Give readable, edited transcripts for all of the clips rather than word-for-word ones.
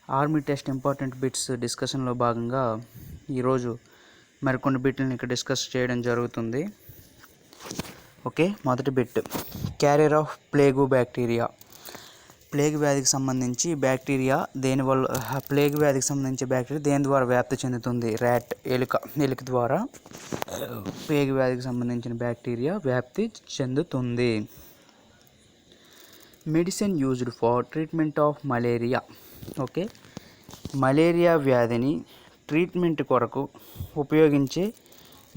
Army test important bits డిస్కషన్లో భాగంగా ఈరోజు మరికొన్ని బిట్లను ఇక్కడ డిస్కస్ చేయడం జరుగుతుంది. ఓకే, మొదటి bit, carrier of plague bacteria. Plague వ్యాధికి సంబంధించి బ్యాక్టీరియా దేని ద్వారా వ్యాప్తి చెందుతుంది? ర్యాట్, ఎలుక ద్వారా ప్లేగ్ వ్యాధికి సంబంధించిన బ్యాక్టీరియా వ్యాప్తి చెందుతుంది. Medicine used for treatment of malaria. Okay, malaria వ్యాధిని ట్రీట్మెంట్ కొరకు ఉపయోగించే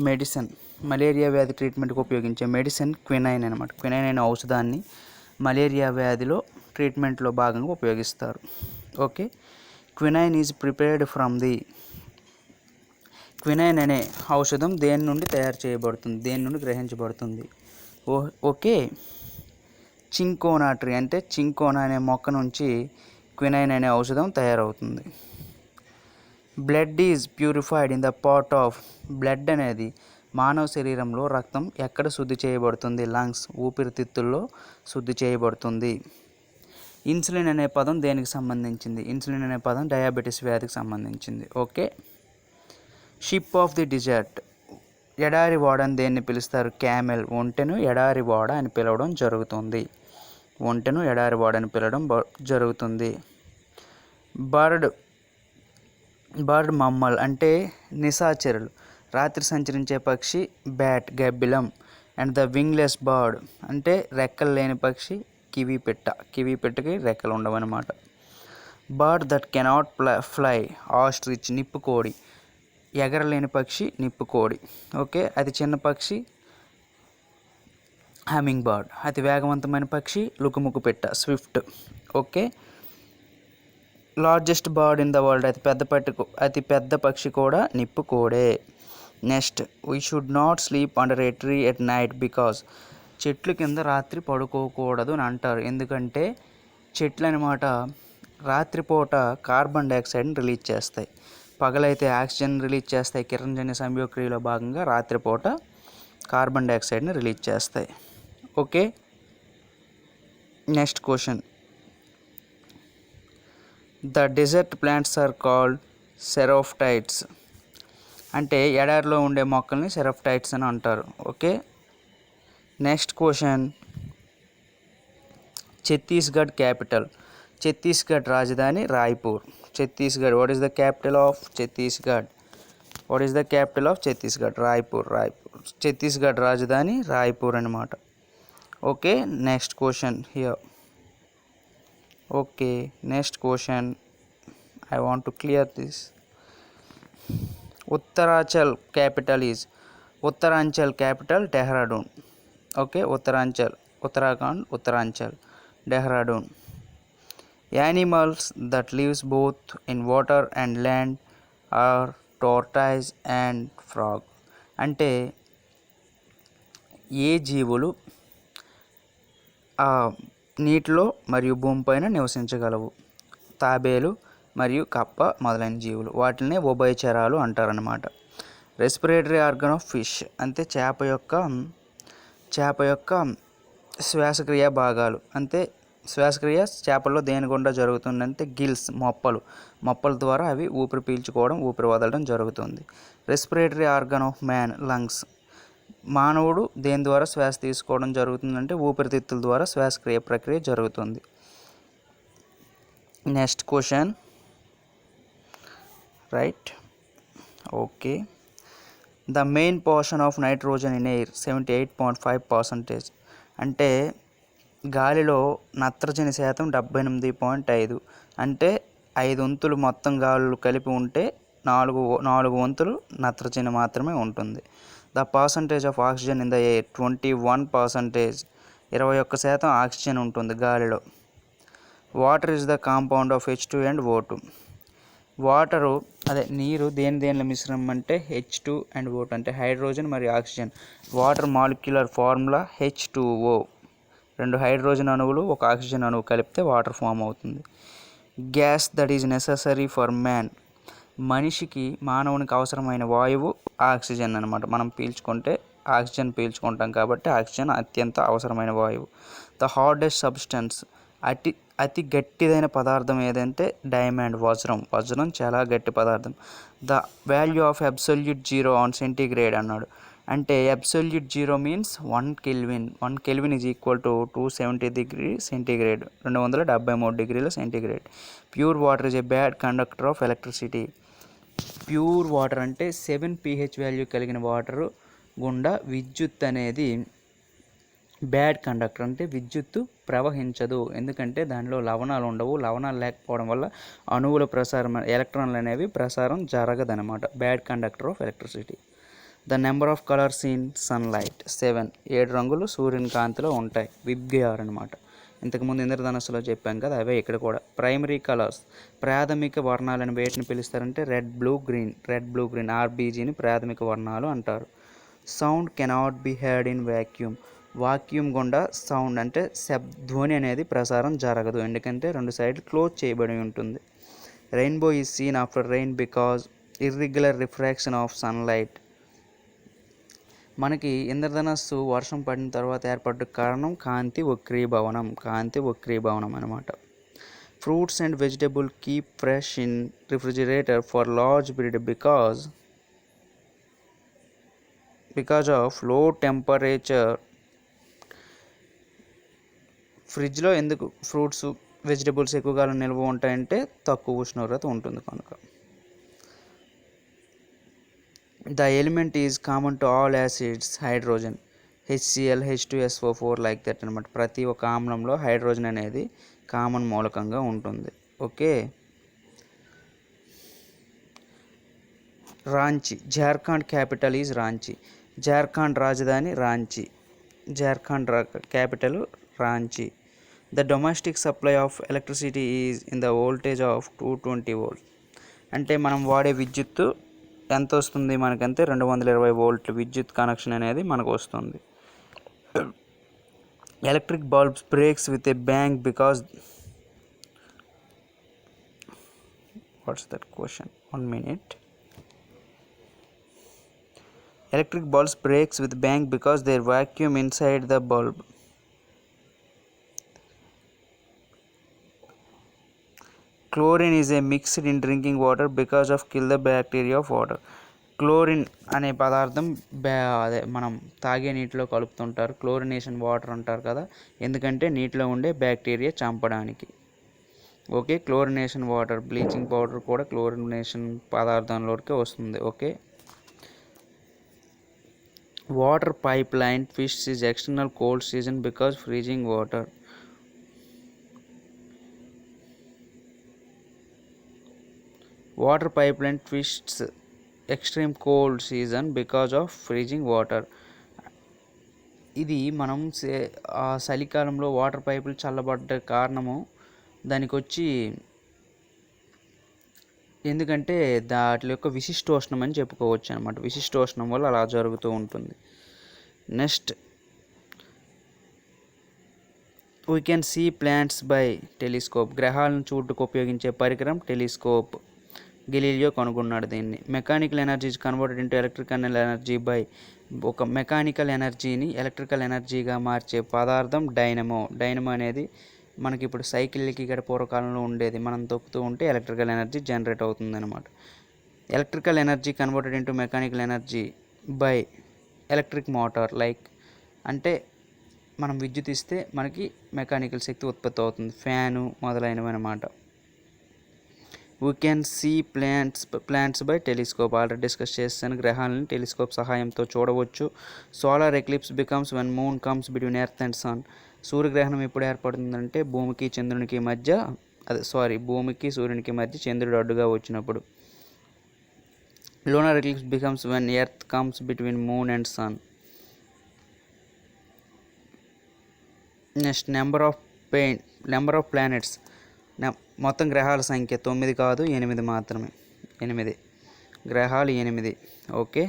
మెడిసిన్, మలేరియా వ్యాధి ట్రీట్మెంట్కి ఉపయోగించే మెడిసిన్ క్వినైన్ అనమాట. క్వినైన్ అనే ఔషధాన్ని మలేరియా వ్యాధిలో ట్రీట్మెంట్లో భాగంగా ఉపయోగిస్తారు. Okay, quinine is prepared from the. Quinine అనే ఔషధం దేని నుండి తయారు చేయబడుతుంది, దేని నుండి గ్రహించబడుతుంది? ఓకే, చింకోనా ట్రీ అంటే చింకోనా అనే మొక్క నుంచి క్వినైన్ అనే ఔషధం తయారవుతుంది. Blood is purified in the part of. Blood అనేది మానవ శరీరంలో రక్తం ఎక్కడ శుద్ధి చేయబడుతుంది? లంగ్స్, ఊపిరితిత్తుల్లో శుద్ధి చేయబడుతుంది. ఇన్సులిన్ అనే పదం దేనికి సంబంధించింది? ఇన్సులిన్ అనే పదం డయాబెటీస్ వ్యాధికి సంబంధించింది. Okay, ship of the desert. ఎడారి వాడ అని దేన్ని పిలుస్తారు? క్యామెల్. ఒంటెను ఎడారి వాడ అని పిలవడం జరుగుతుంది. ఒంటెను ఎడారి వాడ అని పిలవడం జరుగుతుంది. బర్డ్ మమ్మల్ అంటే నిశాచరులు. రాత్రి సంచరించే పక్షి బ్యాట్, గబ్బిలం. అండ్ ద వింగ్లెస్ బర్డ్ అంటే రెక్కలు లేని పక్షి కివీపిట్ట. కివీపిట్టకి రెక్కలు ఉండవన్నమాట. Bird that cannot fly, ostrich, నిప్పుకోడి. ఎగరలేని పక్షి నిప్పుకోడి. ఓకే, అతి చిన్న పక్షి హమ్మింగ్ బర్డ్. అతి వేగవంతమైన పక్షి లుకుముకు పిట్ట, swift. Okay, largest bird in the world. అతి పెద్ద పక్షి కూడా నిప్పుకోడే. Next, we should not sleep under a tree at night because. చెట్ల కింద రాత్రి పడుకోకూడదు అని అంటారు. ఎందుకంటే చెట్లు అనమాట రాత్రిపూట కార్బన్ డైఆక్సైడ్ని రిలీజ్ చేస్తాయి, పగలైతే ఆక్సిజన్ రిలీజ్ చేస్తాయి. కిరణజన్య సంయోగక్రియలో భాగంగా రాత్రిపూట కార్బన్ డైఆక్సైడ్ని రిలీజ్ చేస్తాయి. Okay, next question, the desert plants are called xerophytes. అంటే ఎడారిలో ఉండే మొక్కల్ని సెరాఫ్టైట్స్ అని అంటారు. Okay, next question, Chhattisgarh capital. Chhattisgarh రాజధాని Raipur. Chhattisgarh, what is the capital of Chhattisgarh? Raipur. Chhattisgarh రాజధాని రాయ్పూర్ అనమాట. Okay, next question here. Okay, next question, I want to clear this. Uttaranchal capital Dehradun. Okay, Uttarakhand, Uttaranchal, Dehradun. Animals that lives both in water and land or tortoise and frog. అంటే ఏ జీవులు నీటిలో మరియు భూమిపైన నివసించగలవు? తాబేలు మరియు కప్ప మొదలైన జీవులు, వాటిని ఉభయచరాలు అంటారనమాట. రెస్పిరేటరీ ఆర్గన్ ఆఫ్ ఫిష్ అంటే చేప యొక్క శ్వాసక్రియ భాగాలు. అంటే శ్వాసక్రియ చేపల్లో దేని గుండా జరుగుతుందంటే గిల్స్, మొప్పల ద్వారా అవి ఊపిరి పీల్చుకోవడం, ఊపిరి వదలడం జరుగుతుంది. Respiratory organ of man, lungs. మానవుడు దేని ద్వారా శ్వాస తీసుకోవడం జరుగుతుందంటే ఊపిరితిత్తుల ద్వారా శ్వాసక్రియ ప్రక్రియ జరుగుతుంది. Next question, right. Okay, the main portion of nitrogen in air 78.5%. అంటే గాలిలో నత్రజని శాతం 78.5. అంటే 5 వంతులు మొత్తం గాలులు కలిపి ఉంటే 4 వంతులు నత్రజని మాత్రమే ఉంటుంది. The percentage of oxygen in the air 21%. 21% oxygen ఉంటుంది గాలిలో. Water is the compound of H2 and O2. నీరు దేనిలో మిశ్రమం అంటే H2 అండ్ O2 అంటే హైడ్రోజన్ మరియు oxygen. Water molecular formula H2O. 2 hydrogen అణువులు, 1 ఆక్సిజన్ అణువు కలిపితే వాటర్ ఫామ్ అవుతుంది. Gas that is necessary for man. మానవునికి అవసరమైన వాయువు ఆక్సిజన్ అనమాట. మనం పీల్చుకుంటే ఆక్సిజన్ పీల్చుకుంటాం కాబట్టి ఆక్సిజన్ అత్యంత అవసరమైన వాయువు. ద హార్డెస్ట్ సబ్స్టెన్స్, అతి గట్టిదైన పదార్థం ఏదంటే డైమండ్, వజ్రం చాలా గట్టి పదార్థం. The value of absolute zero on centigrade అన్నాడు. అంటే absolute zero means 1 kelvin is equal to 270 degree centigrade, 273 డిగ్రీల centigrade. Pure water is a bad conductor of electricity. Pure water అంటే 7 pH వాల్యూ కలిగిన వాటర్ గుండా విద్యుత్ అనేది బ్యాడ్ కండక్టర్, అంటే విద్యుత్తు ప్రవహించదు. ఎందుకంటే దానిలో లవణాలు ఉండవు. లవణాలు లేకపోవడం వల్ల అణువుల ప్రసారం, ఎలక్ట్రాన్లు అనేవి ప్రసారం జరగదనమాట. Bad conductor of electricity. The number of colours in sunlight 7. 7 రంగులు సూర్యుని కాంతిలో ఉంటాయి. విబ్గయార్ అనమాట. ఇంతకుముందు ఇంద్రధనస్సులో చెప్పాం కదా, అవే ఇక్కడ కూడా. ప్రైమరీ కలర్స్, ప్రాథమిక వర్ణాలను వేటిని పిలుస్తారంటే రెడ్ బ్లూ గ్రీన్ ఆర్బీజీని ప్రాథమిక వర్ణాలు అంటారు. Sound cannot be heard in vacuum గుండా సౌండ్ అంటే ధ్వని అనేది ప్రసారం జరగదు, ఎందుకంటే 2 సైడ్లు క్లోజ్ చేయబడి ఉంటుంది. Rainbow is seen after rain because irregular refraction of sunlight. మనకి ఇంద్రధనస్సు వర్షం పడిన తర్వాత ఏర్పడ్డ కారణం కాంతి వక్రీభవనం అనమాట. Fruits and vegetable keep fresh in refrigerator for large period because of లో టెంపరేచర్. ఫ్రిడ్జ్లో ఎందుకు ఫ్రూట్స్ వెజిటబుల్స్ ఎక్కువ కాలం నిల్వ ఉంటాయంటే తక్కువ ఉష్ణోగ్రత ఉంటుంది కనుక. The element is common to all acids hydrogen, HCl, H2SO4 like that అనమాట. ప్రతి ఒక్క ఆమ్లంలో హైడ్రోజన్ అనేది కామన్ మూలకంగా ఉంటుంది. Okay. Ranchi, Jharkhand capital is Ranchi. Jharkhand రాజధాని Ranchi. Jharkhand capital Ranchi. The domestic supply of electricity is in the voltage of 220 volts. అంటే మనం వాడే విద్యుత్తు ఎంత వస్తుంది మనకంటే 220 volts విద్యుత్ కనెక్షన్ అనేది మనకు వస్తుంది. Electric bulbs breaks with a bang because what's that question 1 minute. Electric bulbs breaks with bang because there vacuum inside the bulb. Chlorine is a mixed in drinking water because of kill the bacteria of water. Chlorine అనే పదార్థం అదే మనం తాగే నీటిలో కలుపుతుంటారు. Chlorination water అంటారు కదా, ఎందుకంటే నీటిలో ఉండే బ్యాక్టీరియా చంపడానికి. Okay. Chlorination water, bleaching powder కూడా క్లోరినేషన్ పదార్థంలోకి వస్తుంది. Okay. Water pipe line twist is external cold season because freezing water. Water pipe line twists extreme cold season because of freezing water. ఇది మనం చలికాలంలో వాటర్ పైపులు చల్లబడ్డ కారణము దానికి వచ్చి ఎందుకంటే దాటి యొక్క విశిష్టోష్ణం అని చెప్పుకోవచ్చు అనమాట. విశిష్టోష్ణం వల్ల అలా జరుగుతూ ఉంటుంది. Next, we can see plants by telescope. గ్రహాలను చూడటకు ఉపయోగించే పరికరం టెలిస్కోప్. గెలీలియో కనుగొన్నాడు దీన్ని. Mechanical energy is converted into electrical energy by. ఒక మెకానికల్ ఎనర్జీని ఎలక్ట్రికల్ ఎనర్జీగా మార్చే పదార్థం డైనమో. డైనమో అనేది మనకి ఇప్పుడు సైకిల్కి ఇక్కడ పూర్వకాలంలో ఉండేది. మనం తొక్కుతూ ఉంటే ఎలక్ట్రికల్ ఎనర్జీ జనరేట్ అవుతుంది అనమాట. Electrical energy converted into mechanical energy by electric motor like. అంటే మనం విద్యుత్ ఇస్తే మనకి మెకానికల్ శక్తి ఉత్పత్తి అవుతుంది. ఫ్యాను మొదలైనవి అనమాట. We can see plants by telescope. Already discuss చేస్తాను. గ్రహాలను టెలిస్కోప్ సహాయంతో చూడవచ్చు. Solar eclipse becomes when moon comes between earth and sun. సూర్యగ్రహణం ఎప్పుడు ఏర్పడుతుందంటే భూమికి సూర్యునికి మధ్య చంద్రుడు అడ్డుగా వచ్చినప్పుడు. lunar eclipse becomes when earth comes between moon and sun. Next, number of planets. మొత్తం గ్రహాల సంఖ్య 9 కాదు, 8 మాత్రమే. 8 గ్రహాలు 8. Okay.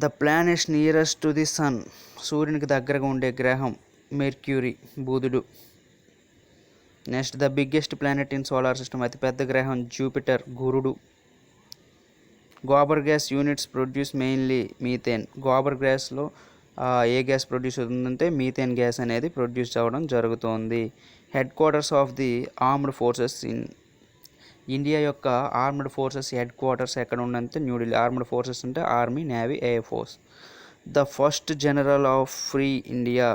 The planets nearest to the sun. సూర్యునికి దగ్గరగా ఉండే గ్రహం మెర్క్యూరీ, బుధుడు. Next, the biggest planet in solar system. అతిపెద్ద గ్రహం జూపిటర్, గురుడు. Gobar gas units produce mainly methane. Gobar గ్యాస్లో ఏ గ్యాస్ ప్రొడ్యూస్ అవుతుందంటే మీథేన్ గ్యాస్ అనేది ప్రొడ్యూస్ అవ్వడం జరుగుతుంది. Headquarters of the armed forces in India యొక్క ఆర్మ్డ్ ఫోర్సెస్ హెడ్ క్వార్టర్స్ ఎక్కడ ఉందంటే న్యూఢిల్లీ. ఆర్మ్డ్ ఫోర్సెస్ అంటే army, navy, air force. The first general of free India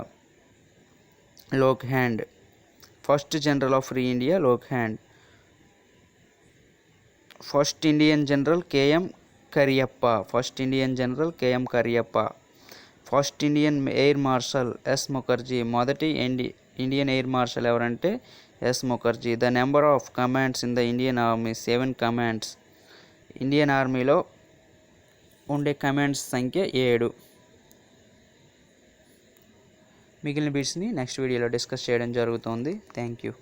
Lockhart. First general of free India Lockhart. First Indian general K M Cariappa. First Indian general K M Cariappa. First Indian air marshal S Mukherjee. మొదటి Indian air marshal ఎవరంటే S Mukherjee. The number of commands in the Indian army 7 commands. Indian ఆర్మీలో ఉండే commands సంఖ్య 7. మిగిలిన బిట్స్ని next వీడియోలో discuss చేయడం జరుగుతుంది. Thank you.